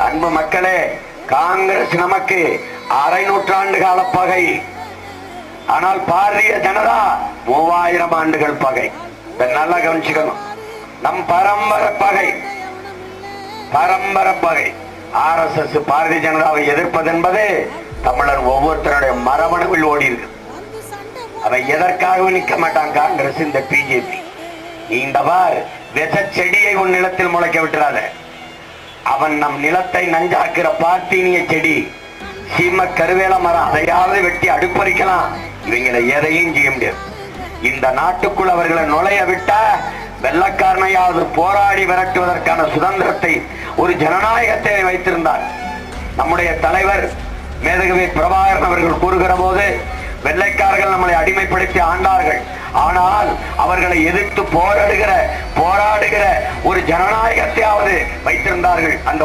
அன்பு மக்களே, காங்கிரஸ் நமக்கு அரை நூற்றாண்டு கால பகை. ஆனால் பாரதிய ஜனதா 3000 ஆண்டுகள் பகை. நல்லா கவனிச்சுக்கணும். நம் பரம்பரை பகை. RSS பாரதிய ஜனதாவை எதிர்ப்பது என்பது தமிழர் ஒவ்வொருத்தருடைய மரபணுவில் ஓடி இருக்கு. அவன் எதற்காகவும் நிற்க மாட்டான் காங்கிரஸ், இந்த பிஜேபி. இந்த பார் விச செடியை உன் நிலத்தில் முளைக்க விட்டுறாத. அவன் நம் நிலத்தை நஞ்சாக்குற பார்த்தீனிய செடி, சீம கருவேல மரம், அதையாவது வெட்டி அடுப்பறிக்கலாம். இவங்களை எதையும் செய்ய முடியாது. இந்த நாட்டுக்குள் அவர்களை நுழைய விட்டா வெள்ளக்காரனையாவது போராடி விரட்டுவதற்கான சுதந்திரத்தை, ஒரு ஜனநாயகத்தை வைத்திருந்தார். நம்முடைய தலைவர் மேதகவி பிரபாகரன் அவர்கள் கூறுகிற போது, வெள்ளைக்காரர்கள் நம்மளை அடிமைப்படுத்தி ஆண்டார்கள், ஆனால் அவர்களை எதிர்த்து போராடுகிற ஒரு ஜனநாயகத்தையாவது வைத்திருந்தார்கள். அந்த